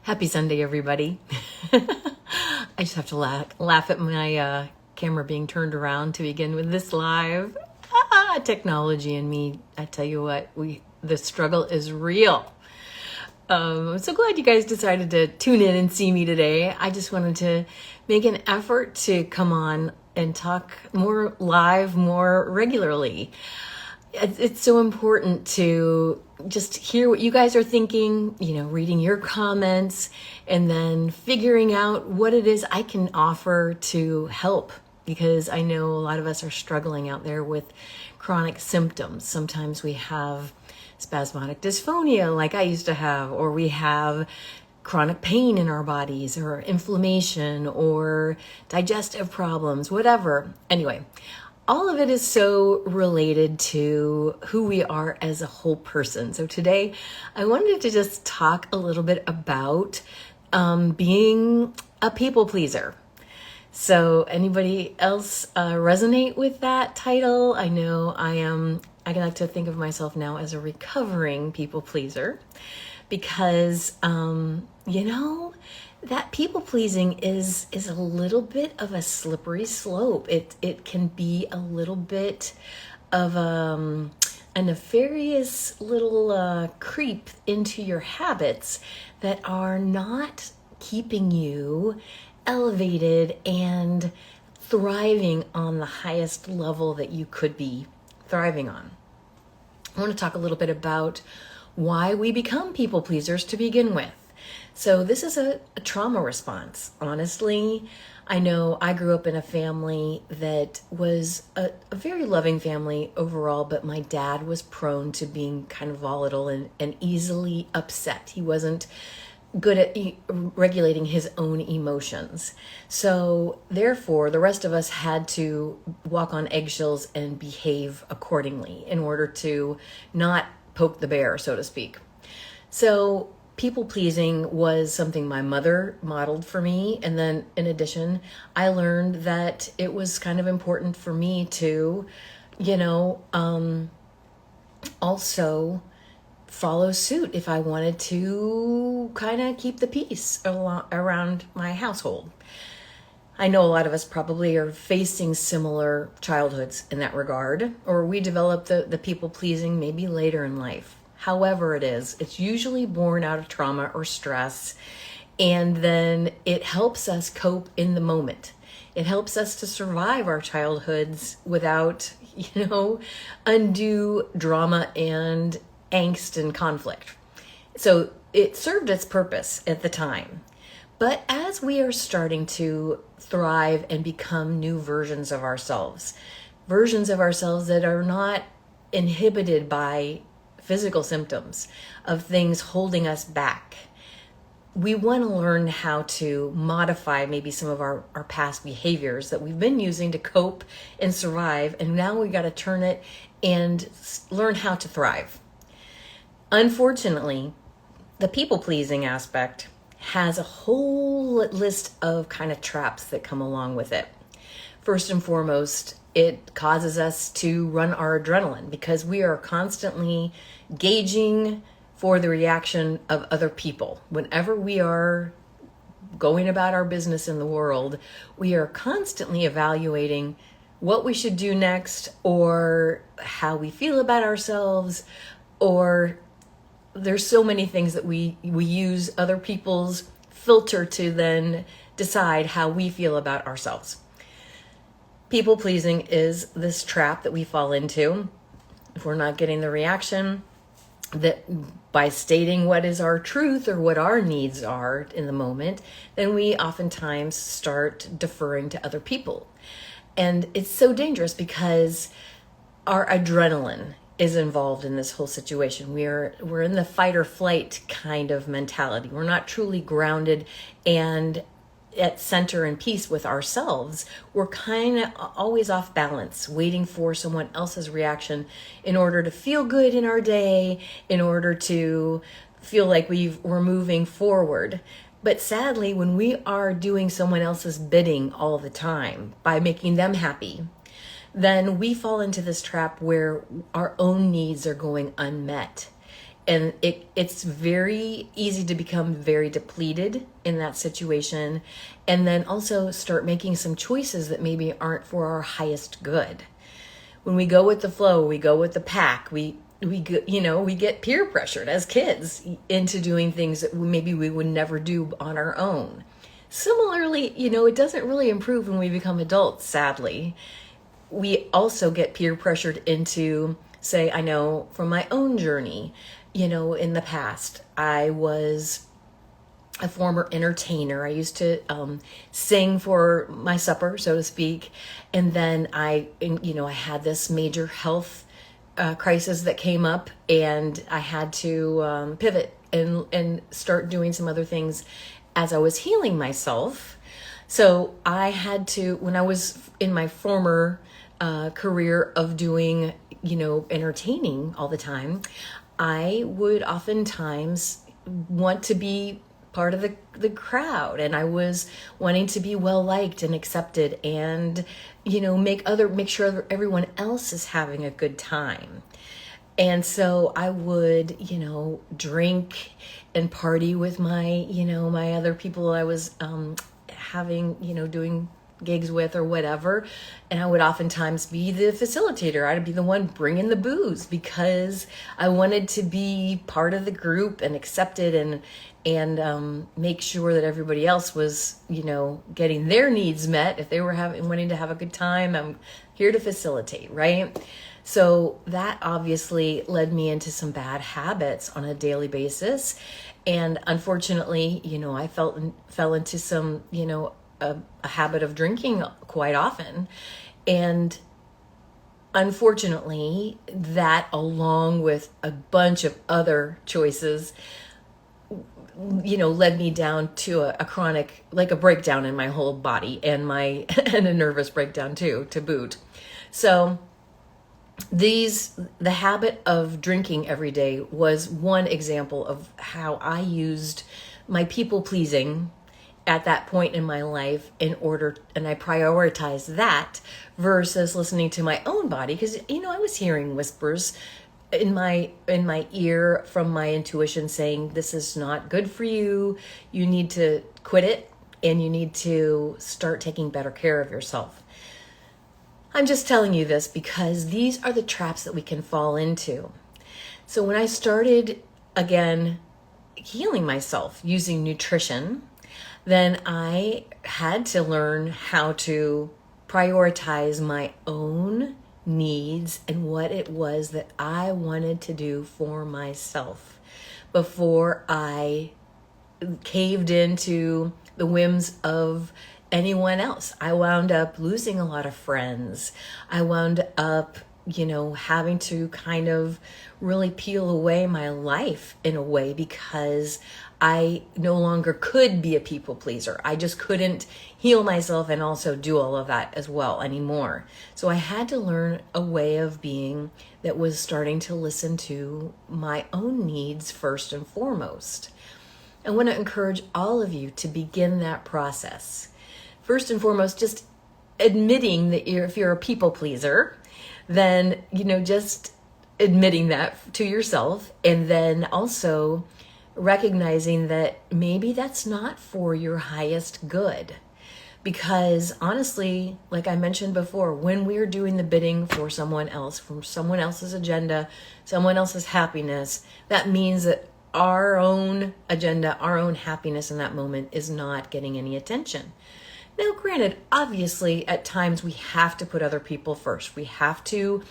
Happy Sunday, everybody. I just have to laugh at my camera being turned around to begin with this live. Technology and me, I tell you what, the struggle is real. I'm so glad you guys decided to tune in and see me today. I just wanted to make an effort to come on and talk more live, more regularly. It's so important to just hear what you guys are thinking, reading your comments, and then figuring out what it is I can offer to help, because I know a lot of us are struggling out there with chronic symptoms. Sometimes we have spasmodic dysphonia like I used to have, or we have chronic pain in our bodies, or inflammation, or digestive problems, whatever. Anyway, all of it is so related to who we are as a whole person. So today I wanted to just talk a little bit about being a people pleaser. So anybody else resonate with that title? I know I like to think of myself now as a recovering people pleaser, because that people pleasing is a little bit of a slippery slope. It can be a little bit of a nefarious little creep into your habits that are not keeping you elevated and thriving on the highest level that you could be thriving on. I want to talk a little bit about why we become people pleasers to begin with. So this is a trauma response. Honestly, I know I grew up in a family that was a very loving family overall, but my dad was prone to being kind of volatile and easily upset. He wasn't good at regulating his own emotions. So therefore, the rest of us had to walk on eggshells and behave accordingly in order to not poke the bear, so to speak. So people pleasing was something my mother modeled for me. And then in addition, I learned that it was kind of important for me to, also follow suit if I wanted to kind of keep the peace around my household. I know a lot of us probably are facing similar childhoods in that regard, or we develop the people pleasing maybe later in life. However it is, it's usually born out of trauma or stress, and then it helps us cope in the moment. It helps us to survive our childhoods without, undue drama and angst and conflict. So it served its purpose at the time. But as we are starting to thrive and become new versions of ourselves that are not inhibited by physical symptoms of things holding us back, we want to learn how to modify maybe some of our past behaviors that we've been using to cope and survive, and now we got to turn it and learn how to thrive. Unfortunately, the people-pleasing aspect has a whole list of kind of traps that come along with it. First and foremost, it causes us to run our adrenaline because we are constantly gauging for the reaction of other people. Whenever we are going about our business in the world, we are constantly evaluating what we should do next, or how we feel about ourselves, or there's so many things that we use other people's filter to then decide how we feel about ourselves. People pleasing is this trap that we fall into if we're not getting the reaction that by stating what is our truth or what our needs are in the moment, then we oftentimes start deferring to other people. And it's so dangerous because our adrenaline is involved in this whole situation. We're in the fight or flight kind of mentality. We're not truly grounded and at center and peace with ourselves. We're kind of always off balance, waiting for someone else's reaction in order to feel good in our day, in order to feel like we're moving forward. But sadly, when we are doing someone else's bidding all the time by making them happy, then we fall into this trap where our own needs are going unmet. And it's very easy to become very depleted in that situation, and then also start making some choices that maybe aren't for our highest good. When we go with the flow, we go with the pack, we get peer pressured as kids into doing things that maybe we would never do on our own. Similarly, it doesn't really improve when we become adults, sadly. We also get peer pressured into, say, I know from my own journey, in the past, I was a former entertainer. I used to sing for my supper, so to speak. And then I had this major health crisis that came up, and I had to pivot and start doing some other things as I was healing myself. So I had to, when I was in my former career of doing, entertaining all the time, I would oftentimes want to be part of the crowd, and I was wanting to be well liked and accepted, and make sure everyone else is having a good time. And so I would drink and party with my my other people I was having doing gigs with or whatever, and I would oftentimes be the facilitator. I'd be the one bringing the booze because I wanted to be part of the group and accepted, and make sure that everybody else was getting their needs met. If they were wanting to have a good time, I'm here to facilitate, right? So that obviously led me into some bad habits on a daily basis, and unfortunately I fell into some a habit of drinking quite often. And unfortunately, that, along with a bunch of other choices, led me down to a chronic, like a breakdown in my whole body, and and a nervous breakdown too, to boot. So the habit of drinking every day was one example of how I used my people pleasing at that point in my life and I prioritized that versus listening to my own body, because I was hearing whispers in my ear from my intuition saying, this is not good for you, you need to quit it, and you need to start taking better care of yourself. I'm just telling you this because these are the traps that we can fall into. So when I started again healing myself using nutrition, then I had to learn how to prioritize my own needs and what it was that I wanted to do for myself before I caved into the whims of anyone else. I wound up losing a lot of friends. I wound up having to kind of really peel away my life in a way because I no longer could be a people pleaser. I just couldn't heal myself and also do all of that as well anymore. So I had to learn a way of being that was starting to listen to my own needs first and foremost. I want to encourage all of you to begin that process. First and foremost, just admitting that if you're a people pleaser, then, just admitting that to yourself, and then also recognizing that maybe that's not for your highest good. Because honestly, like I mentioned before, when we're doing the bidding for someone else, from someone else's agenda, someone else's happiness, that means that our own agenda, our own happiness in that moment is not getting any attention. Now, granted, obviously, at times we have to put other people first. We have to,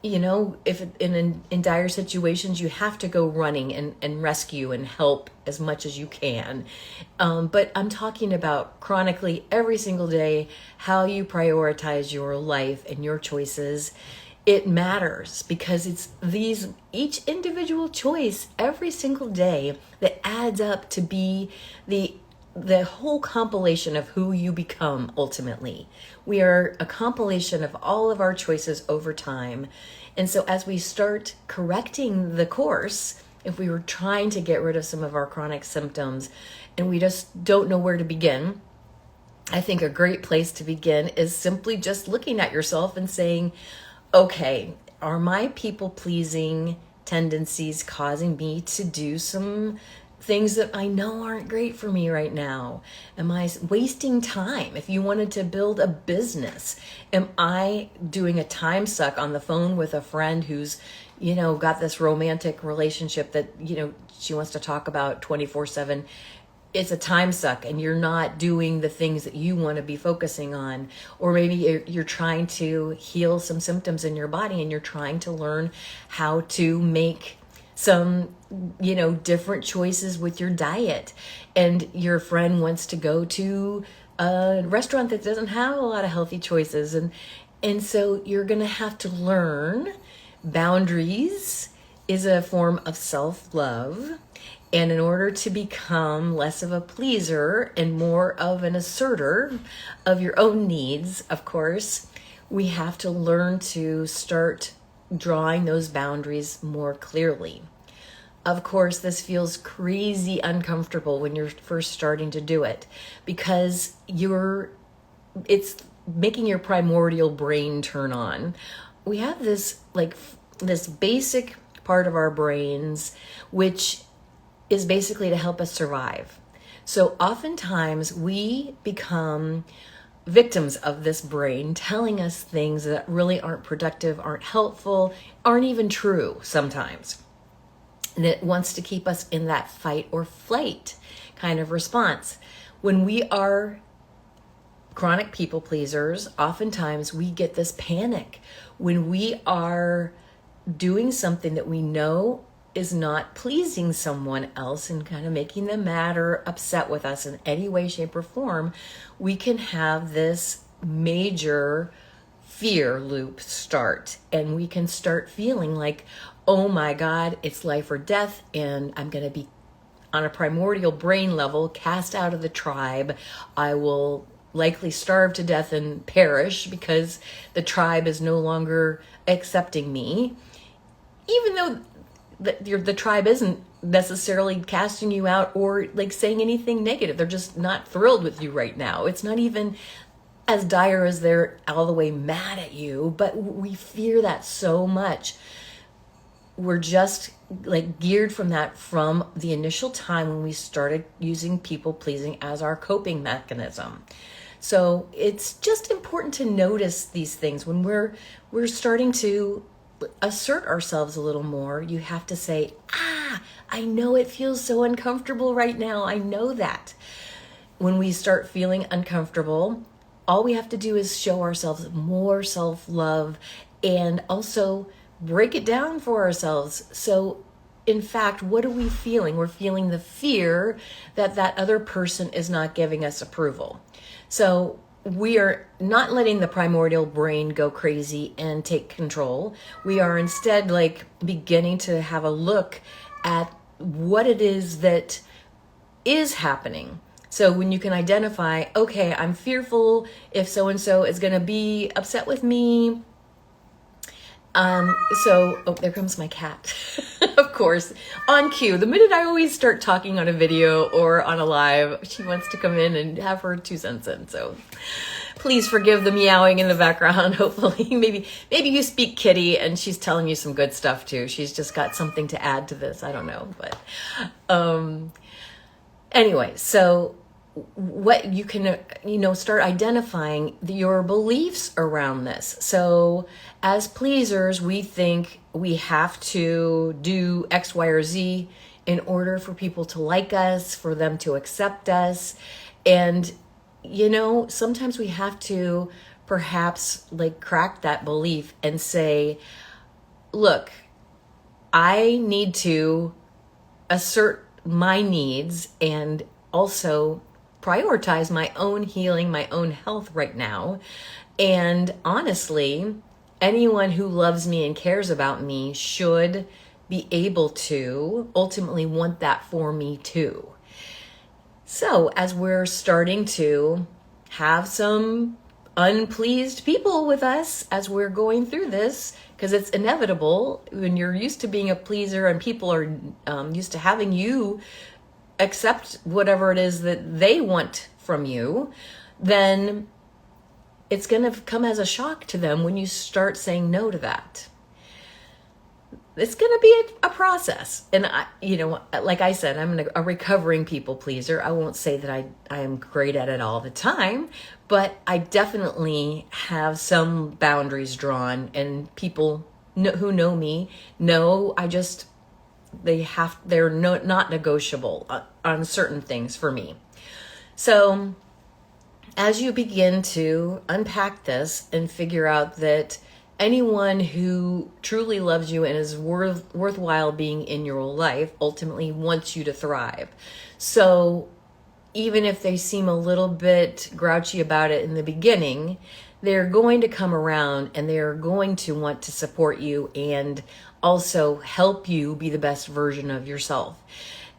if in dire situations, you have to go running and rescue and help as much as you can. But I'm talking about chronically every single day, how you prioritize your life and your choices. It matters because it's each individual choice every single day that adds up to be the whole compilation of who you become ultimately. We are a compilation of all of our choices over time. And so as we start correcting the course, if we were trying to get rid of some of our chronic symptoms and we just don't know where to begin, I think a great place to begin is simply just looking at yourself and saying, okay, are my people pleasing tendencies causing me to do some things that I know aren't great for me right now? Am I wasting time? If you wanted to build a business, am I doing a time suck on the phone with a friend who's, got this romantic relationship that, she wants to talk about 24/7? It's a time suck and you're not doing the things that you want to be focusing on. Or maybe you're trying to heal some symptoms in your body and you're trying to learn how to make some, different choices with your diet. And your friend wants to go to a restaurant that doesn't have a lot of healthy choices. And so you're going to have to learn boundaries is a form of self-love. And in order to become less of a pleaser and more of an asserter of your own needs, of course, we have to learn to start drawing those boundaries more clearly. Of course, this feels crazy uncomfortable when you're first starting to do it because it's making your primordial brain turn on. We have this basic part of our brains, which is basically to help us survive. So oftentimes we become victims of this brain telling us things that really aren't productive, aren't helpful, aren't even true sometimes. And it wants to keep us in that fight or flight kind of response. When we are chronic people pleasers, oftentimes we get this panic when we are doing something that we know is not pleasing someone else and kind of making them mad or upset with us in any way, shape, or form. We can have this major fear loop start, and we can start feeling like, oh my God, it's life or death, and I'm going to be on a primordial brain level cast out of the tribe. I will likely starve to death and perish because the tribe is no longer accepting me, even though the tribe isn't necessarily casting you out or saying anything negative. They're just not thrilled with you right now. It's not even as dire as they're all the way mad at you, but we fear that so much. We're just geared from the initial time when we started using people pleasing as our coping mechanism. So it's just important to notice these things when we're starting to assert ourselves a little more. You have to say, I know it feels so uncomfortable right now. I know that. When we start feeling uncomfortable, all we have to do is show ourselves more self-love and also break it down for ourselves. So in fact, what are we feeling? We're feeling the fear that other person is not giving us approval. So we are not letting the primordial brain go crazy and take control. We are instead beginning to have a look at what it is that is happening. So when you can identify, okay, I'm fearful if so-and-so is going to be upset with me. There comes my cat. Of course, on cue. The minute I always start talking on a video or on a live, she wants to come in and have her 2 cents in. So please forgive the meowing in the background. Hopefully, maybe you speak kitty and she's telling you some good stuff too. She's just got something to add to this. I don't know, but anyway, so what you can, start identifying your beliefs around this. So as pleasers, we think we have to do X, Y, or Z in order for people to like us, for them to accept us. And, sometimes we have to perhaps crack that belief and say, look, I need to assert my needs and also prioritize my own healing, my own health right now. And honestly, anyone who loves me and cares about me should be able to ultimately want that for me too. So as we're starting to have some unpleased people with us as we're going through this, because it's inevitable when you're used to being a pleaser and people are used to having you accept whatever it is that they want from you, then it's going to come as a shock to them when you start saying no to that. it's going to be a process. And like I said, I'm a recovering people pleaser. I won't say that I am great at it all the time, but I definitely have some boundaries drawn, and people who know me know they're not negotiable on certain things for me. So as you begin to unpack this and figure out that anyone who truly loves you and is worthwhile being in your life ultimately wants you to thrive. So even if they seem a little bit grouchy about it in the beginning, they're going to come around and they're going to want to support you and also help you be the best version of yourself.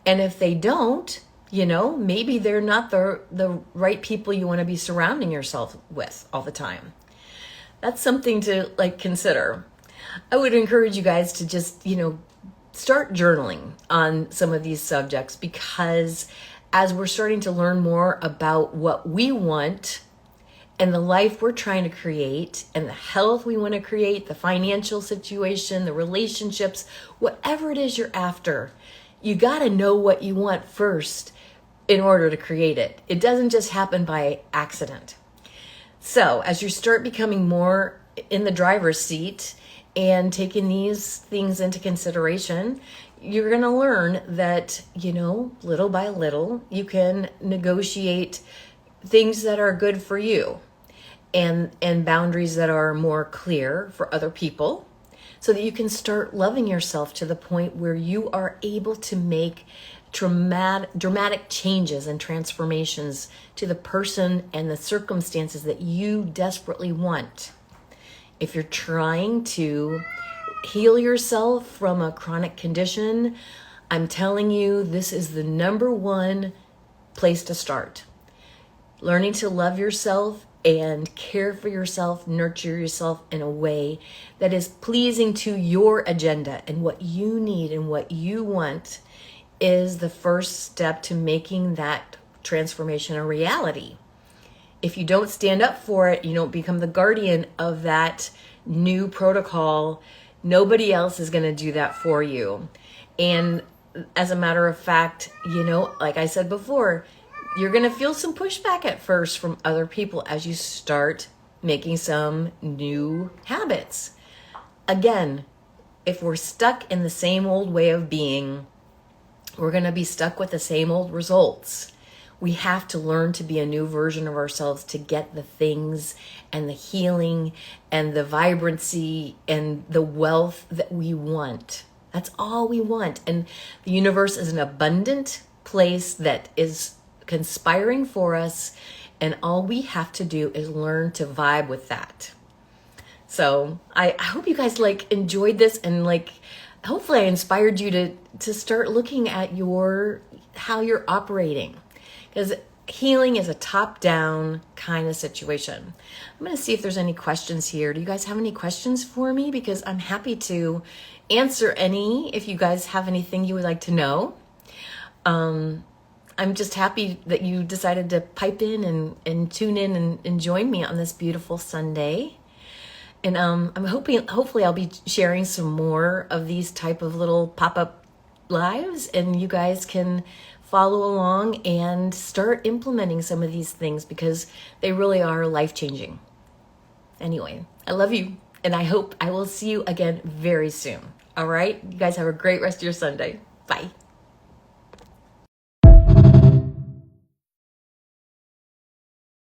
And if they don't, maybe they're not the right people you want to be surrounding yourself with all the time. That's something to consider. I would encourage you guys to just, start journaling on some of these subjects, because as we're starting to learn more about what we want and the life we're trying to create and the health we want to create, the financial situation, the relationships, whatever it is you're after, you got to know what you want first in order to create it. It doesn't just happen by accident. So as you start becoming more in the driver's seat and taking these things into consideration, you're going to learn that, little by little, you can negotiate things that are good for you and boundaries that are more clear for other people, so that you can start loving yourself to the point where you are able to make dramatic changes and transformations to the person and the circumstances that you desperately want. If you're trying to heal yourself from a chronic condition, I'm telling you, this is the number one place to start. Learning to love yourself and care for yourself, nurture yourself in a way that is pleasing to your agenda and what you need and what you want is the first step to making that transformation a reality. If you don't stand up for it, you don't become the guardian of that new protocol, nobody else is going to do that for you. And as a matter of fact, like I said before, you're going to feel some pushback at first from other people as you start making some new habits. Again, if we're stuck in the same old way of being, we're going to be stuck with the same old results. We have to learn to be a new version of ourselves to get the things and the healing and the vibrancy and the wealth that we want. That's all we want. And the universe is an abundant place that is conspiring for us. And all we have to do is learn to vibe with that. So I hope you guys enjoyed this, and hopefully I inspired you to start looking at how you're operating, because healing is a top-down kind of situation. I'm going to see if there's any questions here. Do you guys have any questions for me? Because I'm happy to answer any if you guys have anything you would like to know. I'm just happy that you decided to pipe in and tune in and join me on this beautiful Sunday. And I'm hopefully I'll be sharing some more of these type of little pop-up lives, and you guys can follow along and start implementing some of these things, because they really are life-changing. Anyway, I love you, and I hope I will see you again very soon. All right? You guys have a great rest of your Sunday. Bye.